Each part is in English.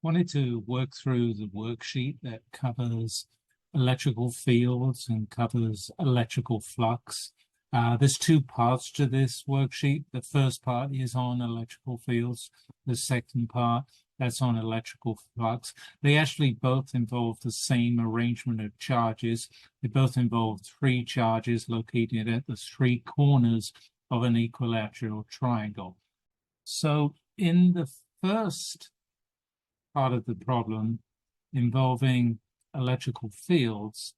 wanted to work through the worksheet that covers electrical fields and covers electrical flux. There's two parts to this worksheet. The first part is on electrical fields. The second part, that's on electrical flux. They actually both involve the same arrangement of charges. They both involve three charges located at the three corners of an equilateral triangle. So in the first part of the problem involving electrical fields,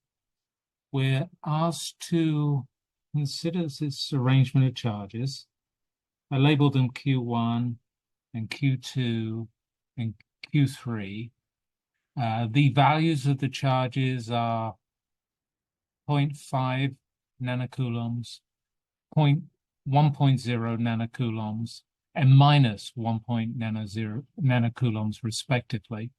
we're asked to consider this arrangement of charges. I labeled them Q1 and Q2 and Q3. The values of the charges are 0.5 nanocoulombs, 1.0 nanocoulombs, and minus 1.0 nanocoulombs, respectively.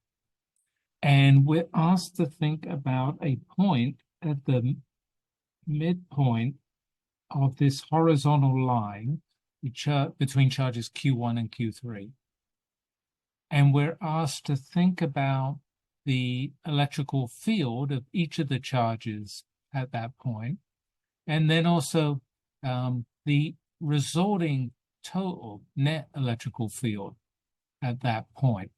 And we're asked to think about a point at the midpoint of this horizontal line between charges Q1 and Q3. And we're asked to think about the electrical field of each of the charges at that point, and then also the resulting total net electrical field at that point.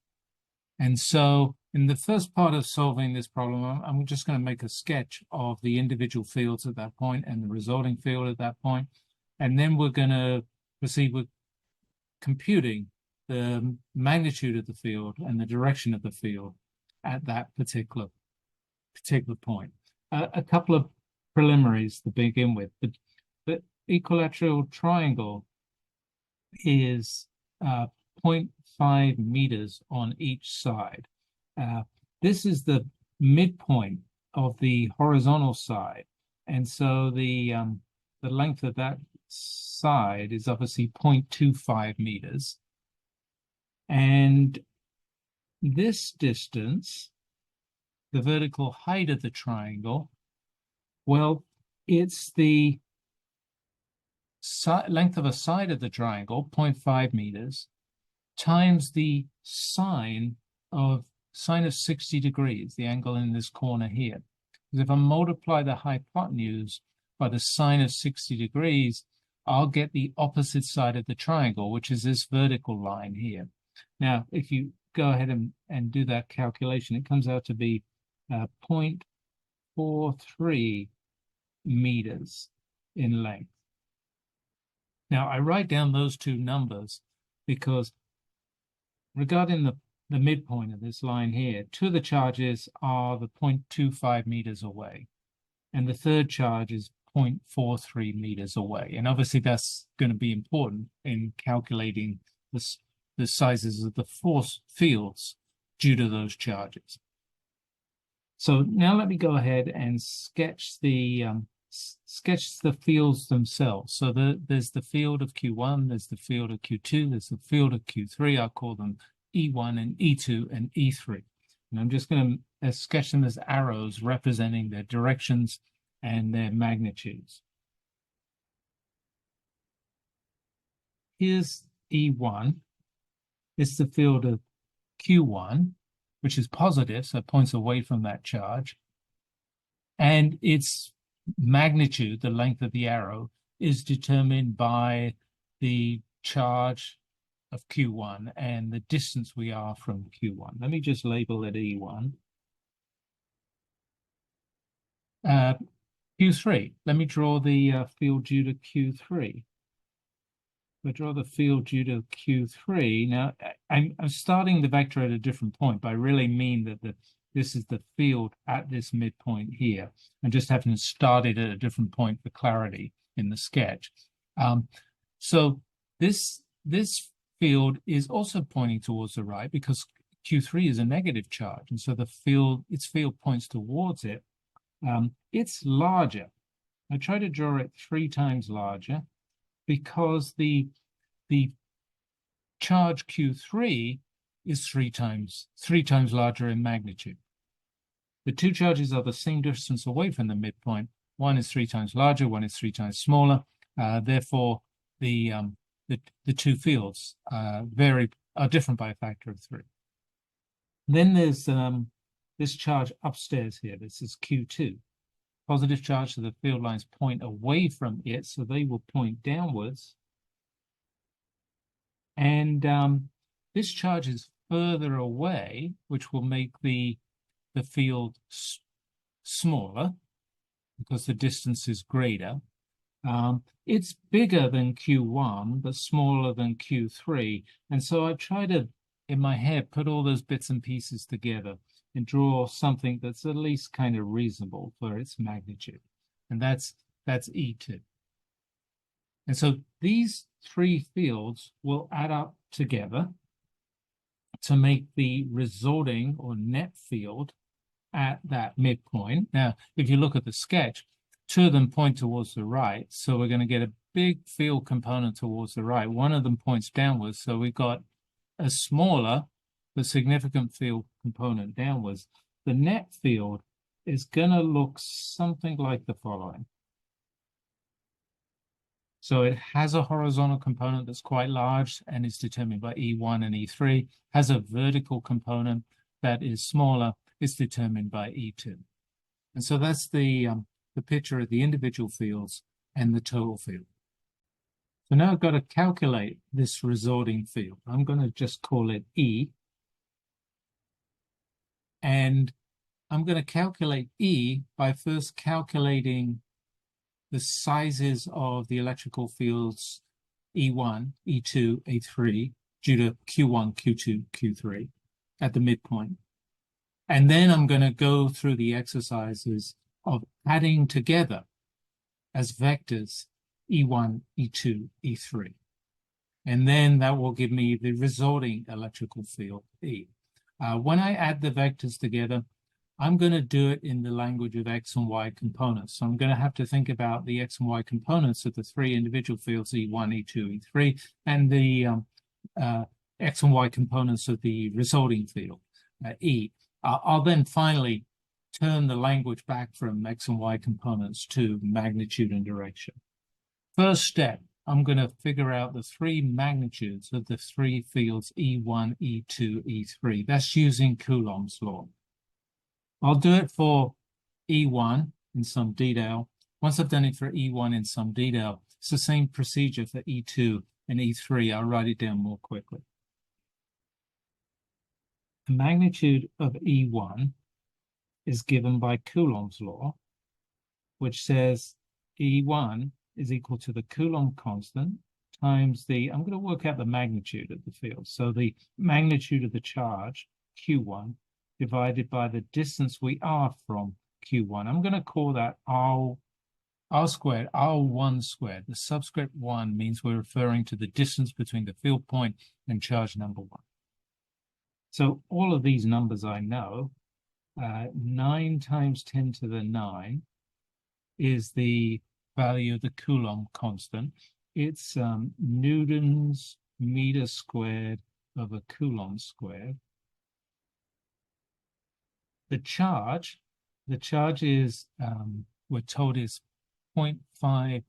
And so in the first part of solving this problem, I'm just going to make a sketch of the individual fields at that point and the resulting field at that point. And then we're going to proceed with computing the magnitude of the field and the direction of the field at that particular point. A couple of preliminaries to begin with. The equilateral triangle is 0.5 meters on each side. This is the midpoint of the horizontal side, and so the length of that side is obviously 0.25 meters. And this distance, the vertical height of the triangle, well, it's the length of a side of the triangle, 0.5 meters, times the sine of 60 degrees, the angle in this corner here. Because if I multiply the hypotenuse by the sine of 60 degrees, I'll get the opposite side of the triangle, which is this vertical line here. Now, if you go ahead and do that calculation, it comes out to be 0.43 meters in length. Now, I write down those two numbers because regarding the midpoint of this line here, two of the charges are the 0.25 meters away, and the third charge is 0.43 meters away. And obviously that's going to be important in calculating the sizes of the force fields due to those charges. So now let me go ahead and sketch the fields themselves. So there's the field of Q1, there's the field of Q2, there's the field of Q3. I'll call them E1 and E2 and E3. And I'm just going to sketch them as arrows representing their directions and their magnitudes. Here's E1. It's the field of Q1, which is positive, so it points away from that charge. And its magnitude, the length of the arrow, is determined by the charge of Q1 and the distance we are from Q1. Let me just label it E1. Q3, let me draw the field due to Q3. If I draw the field due to Q3, now I'm starting the vector at a different point, but I really mean that this is the field at this midpoint here. I'm just having to start it at a different point for clarity in the sketch. So this field is also pointing towards the right because Q3 is a negative charge, and so its field points towards it. It's larger. I try to draw it 3 times larger because the charge Q3 is 3 times larger in magnitude. The two charges are the same distance away from the midpoint. One is 3 times larger, one is 3 times smaller. Therefore, the two fields are different by a factor of 3. Then there's this charge upstairs here. This is Q2. Positive charge, so the field lines point away from it, so they will point downwards. And this charge is further away, which will make the field smaller because the distance is greater. It's bigger than Q1, but smaller than Q3. And so I try to, in my head, put all those bits and pieces together and draw something that's at least kind of reasonable for its magnitude. And that's E2. And so these three fields will add up together to make the resulting or net field at that midpoint. Now, if you look at the sketch, two of them point towards the right. So we're going to get a big field component towards the right. One of them points downwards. So we've got a smaller but significant field component downwards. The net field is going to look something like the following. So it has a horizontal component that's quite large and is determined by E1 and E3, has a vertical component that is smaller, is determined by E2. And so that's the picture of the individual fields and the total field. So now I've got to calculate this resulting field. I'm going to just call it E. And I'm going to calculate E by first calculating the sizes of the electrical fields E1, E2, E3 due to Q1, Q2, Q3 at the midpoint. And then I'm going to go through the exercises of adding together as vectors E1, E2, E3. And then that will give me the resulting electrical field E. When I add the vectors together, I'm going to do it in the language of X and Y components. So I'm going to have to think about the X and Y components of the three individual fields, E1, E2, E3, and the X and Y components of the resulting field, E. I'll then finally turn the language back from X and Y components to magnitude and direction. First step, I'm going to figure out the three magnitudes of the three fields E1, E2, E3. That's using Coulomb's law. I'll do it for E1 in some detail. Once I've done it for E1 in some detail, it's the same procedure for E2 and E3. I'll write it down more quickly. The magnitude of E1 is given by Coulomb's law, which says E1 is equal to the Coulomb constant times I'm going to work out the magnitude of the field. So the magnitude of the charge, Q1, divided by the distance we are from Q1. I'm going to call that R squared, R1 squared. The subscript 1 means we're referring to the distance between the field point and charge number 1. So all of these numbers I know. 9 times 10 to the 9 is the value of the Coulomb constant. It's newtons meter squared over Coulomb squared. The charge is, we're told, is 0.5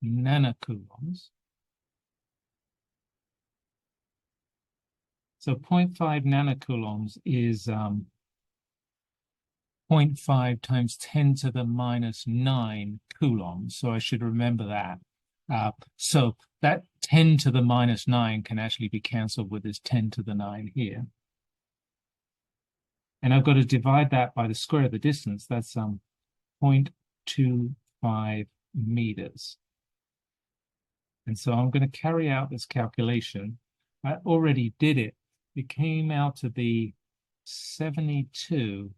nanocoulombs. So 0.5 nanocoulombs is 0.5 times 10 to the minus 9 coulombs. So I should remember that. So that 10 to the minus 9 can actually be cancelled with this 10 to the 9 here. And I've got to divide that by the square of the distance. That's 0.25 meters. And so I'm going to carry out this calculation. I already did it. It came out to be 72.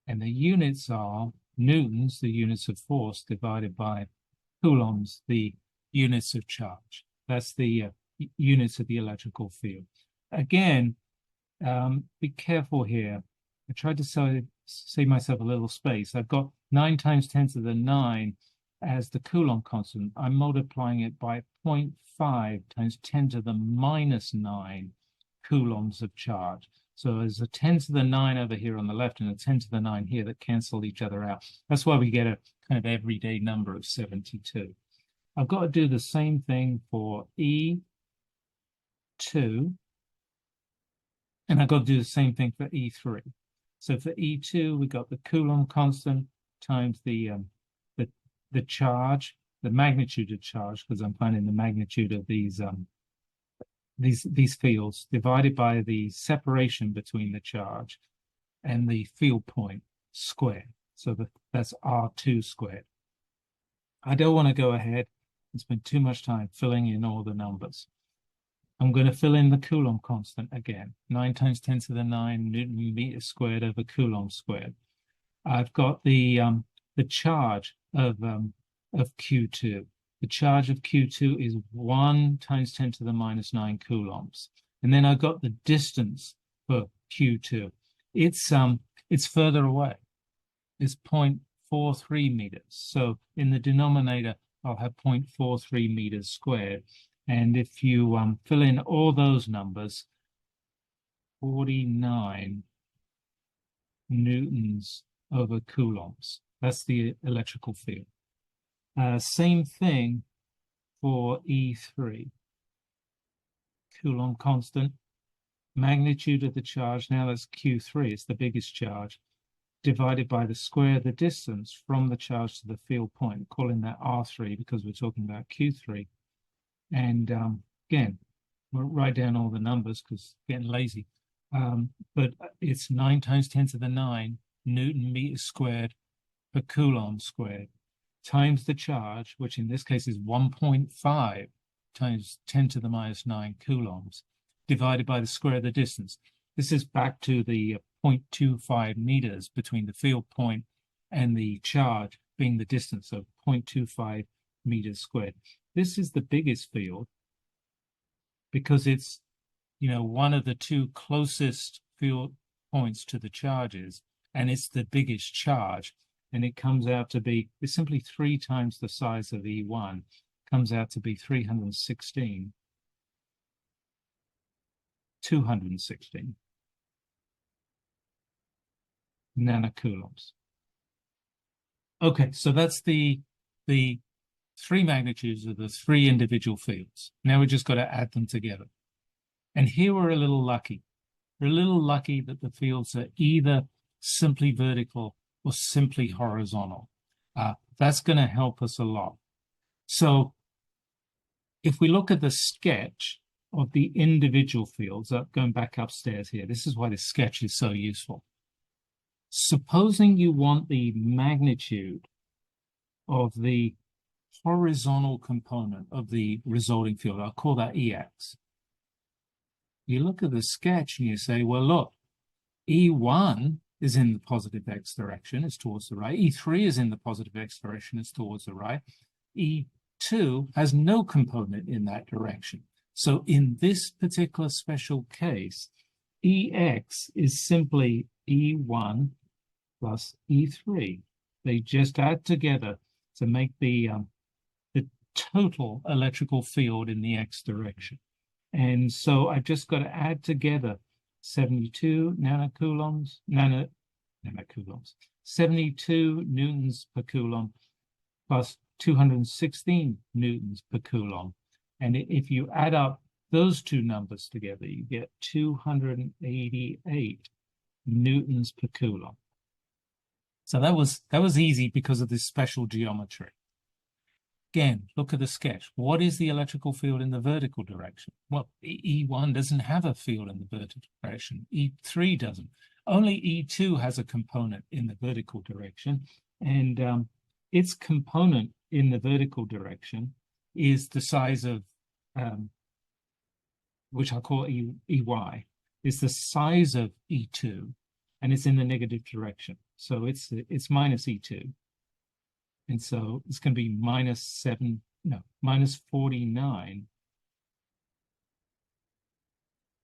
And the units are newtons, the units of force, divided by coulombs, the units of charge. That's the units of the electrical field. Again, be careful here. I tried to save myself a little space. I've got 9 times 10 to the 9 as the Coulomb constant. I'm multiplying it by 0.5 times 10 to the minus 9 coulombs of charge. So there's a 10 to the 9 over here on the left and a 10 to the 9 here that cancel each other out. That's why we get a kind of everyday number of 72. I've got to do the same thing for E2 And I've got to do the same thing for E3. So for E2, we got the Coulomb constant times the charge, the magnitude of charge, because I'm finding the magnitude of these fields, divided by the separation between the charge and the field point squared. So that's R2 squared. I don't want to go ahead and spend too much time filling in all the numbers. I'm going to fill in the Coulomb constant again, 9 times 10 to the 9 Newton meters squared over Coulomb squared. I've got the charge of Q2. The charge of Q2 is 1 times 10 to the minus 9 coulombs. And then I've got the distance for Q2. It's further away. It's 0.43 meters. So in the denominator, I'll have 0.43 meters squared. And if you fill in all those numbers, 49 newtons over coulombs. That's the electrical field. Same thing for E3. Coulomb constant, magnitude of the charge, now that's Q3, it's the biggest charge, divided by the square of the distance from the charge to the field point, calling that R3 because we're talking about Q3. And again, we'll write down all the numbers because getting lazy. But it's 9 times 10 to the 9 Newton meters squared per Coulomb squared times the charge, which in this case is 1.5 times 10 to the minus 9 coulombs, divided by the square of the distance. This is back to the 0.25 meters between the field point and the charge being the distance of 0.25 meters squared. This is the biggest field because it's, one of the two closest field points to the charges, and it's the biggest charge. And it comes out to be, it's simply 3 times the size of E1, comes out to be 216 nanocoulombs. Okay, so that's the 3 magnitudes of the 3 individual fields. Now we just got to add them together. And here we're a little lucky. We're a little lucky that the fields are either simply vertical or simply horizontal. That's going to help us a lot. So if we look at the sketch of the individual fields, going back upstairs here, this is why the sketch is so useful. Supposing you want the magnitude of the horizontal component of the resulting field, I'll call that EX. You look at the sketch and you say, well, look, E1 is in the positive X direction, it's towards the right. E3 is in the positive X direction, it's towards the right. E2 has no component in that direction. So in this particular special case, EX is simply E1 plus E3. They just add together to make the total electrical field in the X direction. And so I've just got to add together 72 nanocoulombs, 72 newtons per coulomb plus 216 newtons per coulomb. And if you add up those two numbers together, you get 288 newtons per coulomb. So that was easy because of this special geometry. Again, look at the sketch. What is the electrical field in the vertical direction? Well, E1 doesn't have a field in the vertical direction. E3 doesn't. Only E2 has a component in the vertical direction. And its component in the vertical direction is the size of, which I'll call EY, is the size of E2, and it's in the negative direction. So it's minus E2. And so it's going to be minus 49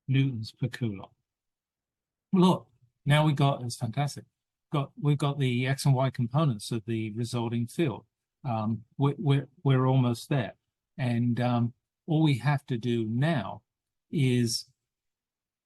newtons per coulomb. Look, now it's fantastic. We've got the X and Y components of the resulting field. We're almost there. And all we have to do now is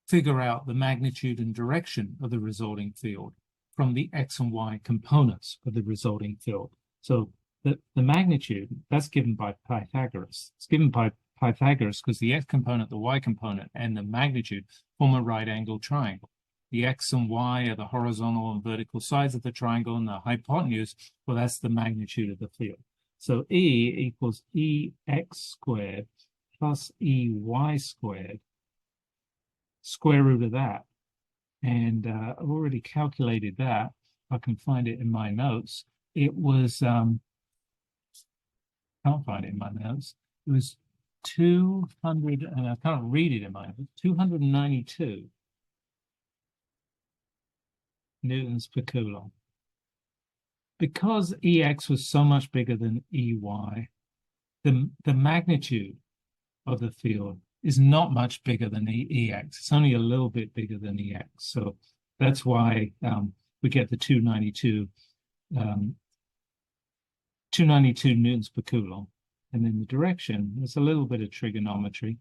figure out the magnitude and direction of the resulting field from the X and Y components of the resulting field. So the magnitude, that's given by Pythagoras. It's given by Pythagoras because the X component, the Y component, and the magnitude form a right-angled triangle. The x and y are the horizontal and vertical sides of the triangle, and the hypotenuse, well, that's the magnitude of the field. So E equals EX squared plus EY squared, square root of that. And I've already calculated that. I can find it in my notes. It was, can't find it in my notes. It was 200, and I can't read it in my notes, 292 newtons per coulomb. Because EX was so much bigger than EY, the magnitude of the field is not much bigger than EX. It's only a little bit bigger than EX. So that's why we get the 292 newtons per coulomb. And then the direction, there's a little bit of trigonometry,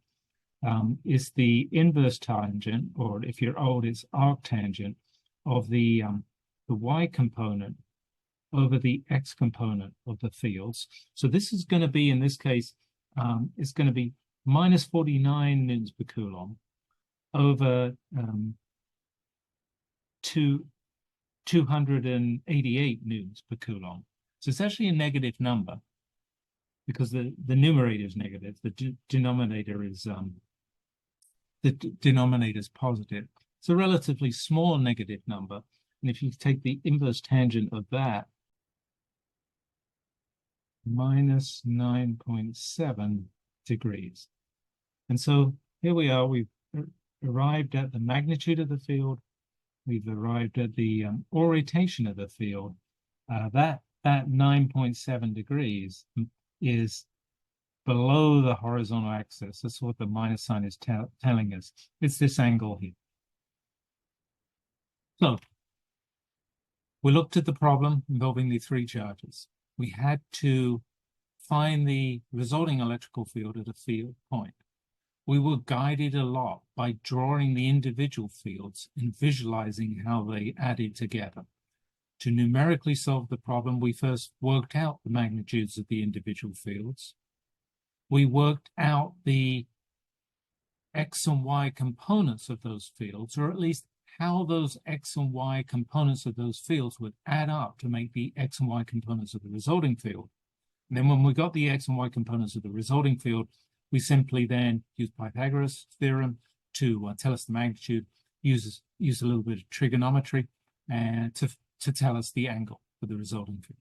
is the inverse tangent, or if you're old, it's arctangent of the y component over the x component of the fields. So this is going to be, in this case, it's going to be minus 49 newtons per coulomb over 288 newtons per coulomb. So it's actually a negative number because the numerator is negative. The denominator is positive. It's a relatively small negative number. And if you take the inverse tangent of that, minus 9.7 degrees. And so here we are, we've arrived at the magnitude of the field. We've arrived at the orientation of the field. That 9.7 degrees is below the horizontal axis. That's what the minus sign is telling us. It's this angle here. So we looked at the problem involving the three charges. We had to find the resulting electrical field at a field point. We were guided a lot by drawing the individual fields and visualizing how they added together. To numerically solve the problem, we first worked out the magnitudes of the individual fields. We worked out the x and y components of those fields, or at least how those x and y components of those fields would add up to make the x and y components of the resulting field. And then when we got the x and y components of the resulting field, we simply then use Pythagoras' theorem to tell us the magnitude, use a little bit of trigonometry and to tell us the angle for the resulting field.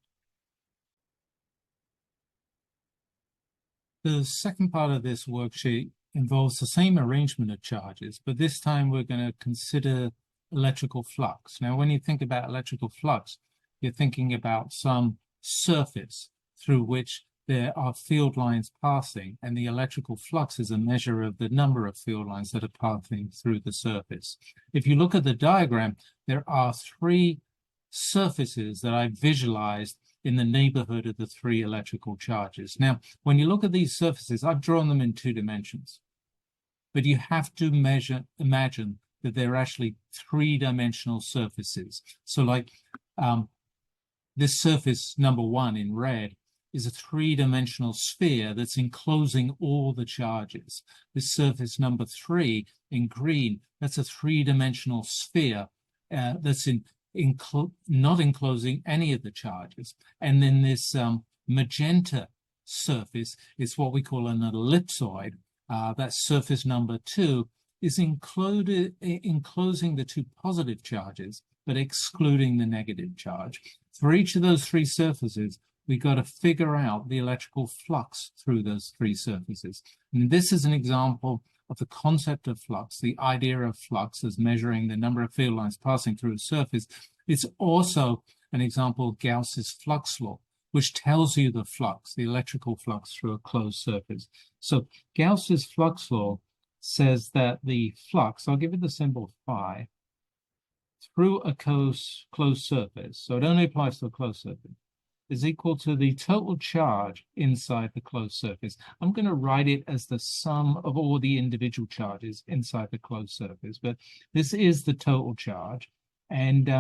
The second part of this worksheet involves the same arrangement of charges, but this time we're going to consider electrical flux. Now, when you think about electrical flux, you're thinking about some surface through which there are field lines passing, and the electrical flux is a measure of the number of field lines that are passing through the surface. If you look at the diagram, there are three surfaces that I visualized in the neighborhood of the three electrical charges. Now, when you look at these surfaces, I've drawn them in 2 dimensions, but you have to imagine that they're actually 3-dimensional surfaces. So like this surface number 1 in red is a 3-dimensional sphere that's enclosing all the charges. This surface number 3 in green, that's a 3-dimensional sphere that's not enclosing any of the charges. And then this magenta surface is what we call an ellipsoid. That surface number 2 is enclosing the 2 positive charges, but excluding the negative charge. For each of those 3 surfaces, we got to figure out the electrical flux through those 3 surfaces. And this is an example of the concept of flux, the idea of flux as measuring the number of field lines passing through a surface. It's also an example of Gauss's flux law, which tells you the flux, the electrical flux through a closed surface. So Gauss's flux law says that the flux, I'll give it the symbol phi, through a closed surface, so it only applies to a closed surface, is equal to the total charge inside the closed surface. I'm going to write it as the sum of all the individual charges inside the closed surface, but this is the total charge, and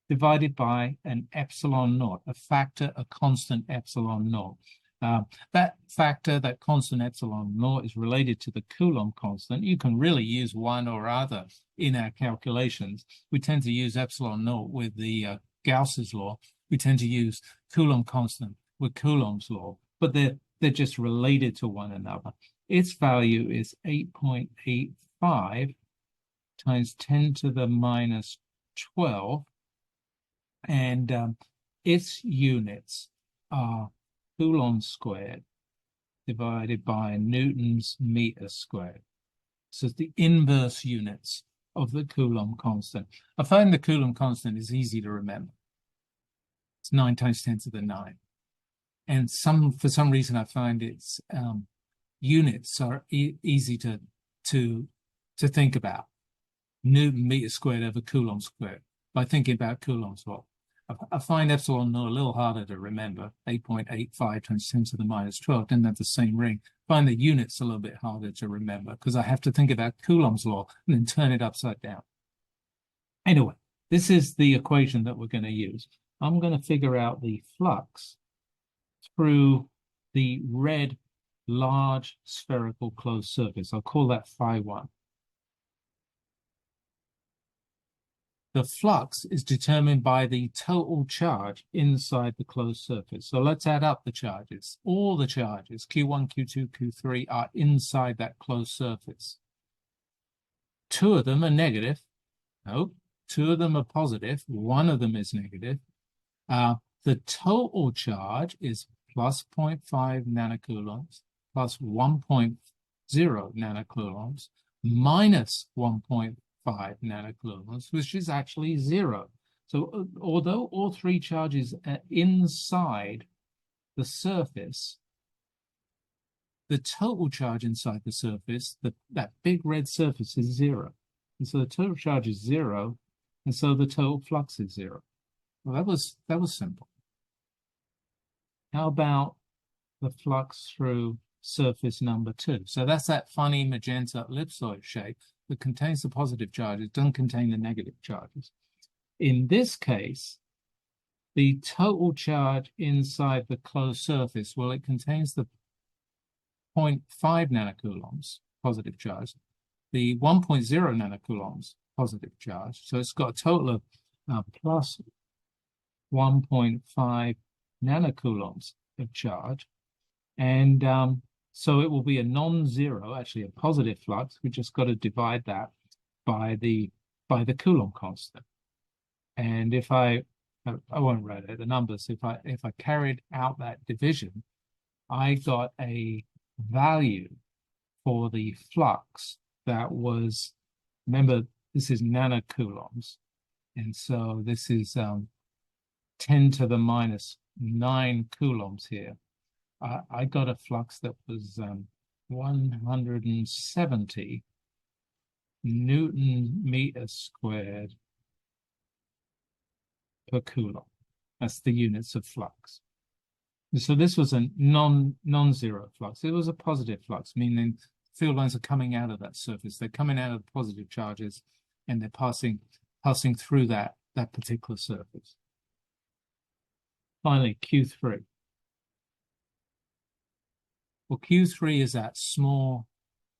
divided by an epsilon naught, a factor, a constant epsilon naught. That factor, that constant epsilon naught, is related to the Coulomb constant. You can really use one or other in our calculations. We tend to use epsilon naught with the Gauss's law. We tend to use Coulomb constant with Coulomb's law, but they're just related to one another. Its value is 8.85 times 10 to the minus 12, and its units are Coulomb squared divided by Newton's meter squared. So it's the inverse units of the Coulomb constant. I find the Coulomb constant is easy to remember. It's 9 times 10 to the 9. And for some reason, I find its units are easy to think about. Newton meter squared over Coulomb squared by thinking about Coulomb's law. I find epsilon naught a little harder to remember. 8.85 times 10 to the minus 12 didn't have the same ring. I find the units a little bit harder to remember because I have to think about Coulomb's law and then turn it upside down. Anyway, this is the equation that we're going to use. I'm going to figure out the flux through the red large spherical closed surface. I'll call that phi1. The flux is determined by the total charge inside the closed surface. So let's add up the charges. All the charges, Q1, Q2, Q3, are inside that closed surface. 2 of them are negative. No, 2 of them are positive. 1 of them is negative. The total charge is plus 0.5 nanocoulombs, plus 1.0 nanocoulombs, minus 1.5 nanocoulombs, which is actually 0. So although all 3 charges are inside the surface, the total charge inside the surface, that big red surface, is 0. And so the total charge is 0, and so the total flux is 0. Well, that was simple. How about the flux through surface number 2? So that's that funny magenta ellipsoid shape that contains the positive charges, doesn't contain the negative charges. In this case, the total charge inside the closed surface, well, it contains the 0.5 nanocoulombs positive charge, the 1.0 nanocoulombs positive charge. So it's got a total of plus 1.5 nanocoulombs of charge. And so it will be a non-zero, actually a positive flux. We just got to divide that by the Coulomb constant. And if I won't write out the numbers, if I carried out that division, I got a value for the flux that was, remember, this is nanocoulombs. And so this is 10 to the minus 9 coulombs here. I got a flux that was 170 Newton meter squared per coulomb. That's the units of flux. So this was a non-zero flux. It was a positive flux, meaning field lines are coming out of that surface. They're coming out of the positive charges, and they're passing through that particular surface. Finally, Q3. Well, Q3 is that small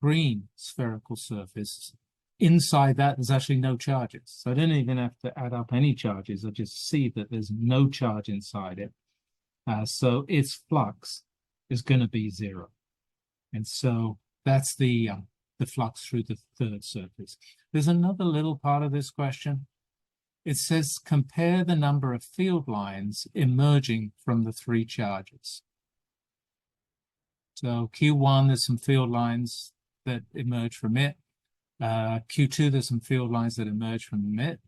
green spherical surface. Inside that, there's actually no charges. So I didn't even have to add up any charges. I just see that there's no charge inside it. So its flux is going to be 0. And so that's the flux through the third surface. There's another little part of this question. It says compare the number of field lines emerging from the 3 charges. So Q1, there's some field lines that emerge from it. Q2, there's some field lines that emerge from it.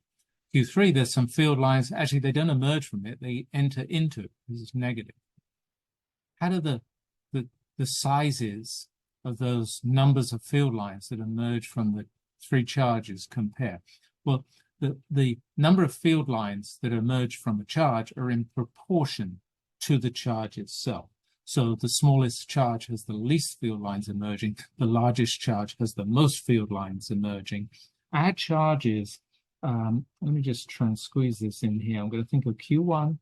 Q3, there's some field lines, actually they don't emerge from it, they enter into it. This is negative. How do the sizes of those numbers of field lines that emerge from the 3 charges compare? Well, the number of field lines that emerge from a charge are in proportion to the charge itself. So the smallest charge has the least field lines emerging. The largest charge has the most field lines emerging. Our charges, let me just try and squeeze this in here. I'm going to think of Q1,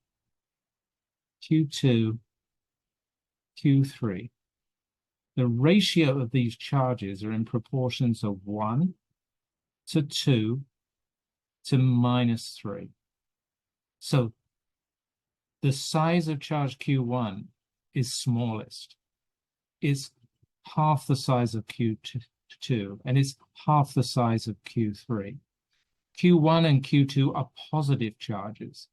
Q2, Q3. The ratio of these charges are in proportions of 1 to 2 to -3. So the size of charge Q1 is smallest. It's half the size of Q2, and it's half the size of Q3. Q1 and Q2 are positive charges.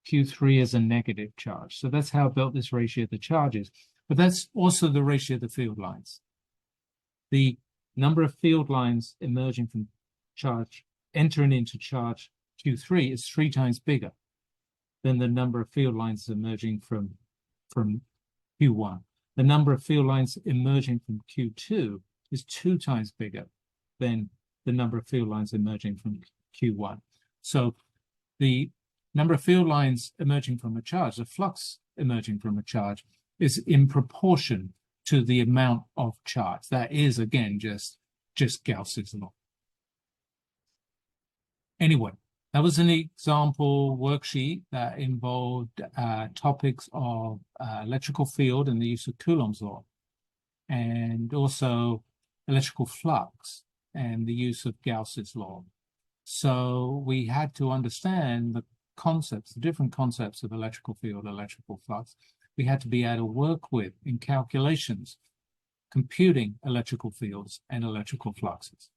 Q3 is a negative charge. So that's how I built this ratio of the charges. But that's also the ratio of the field lines. The number of field lines emerging from charge, entering into charge Q3 is 3 times bigger than the number of field lines emerging from Q1. The number of field lines emerging from Q2 is 2 times bigger than the number of field lines emerging from Q1. So the number of field lines emerging from a charge, the flux emerging from a charge, is in proportion to the amount of charge. That is, again, just Gauss's law. Anyway, that was an example worksheet that involved topics of electrical field and the use of Coulomb's law, and also electrical flux and the use of Gauss's law. So we had to understand the concepts, the different concepts of electrical field, electrical flux. We had to be able to work with in calculations, computing electrical fields and electrical fluxes.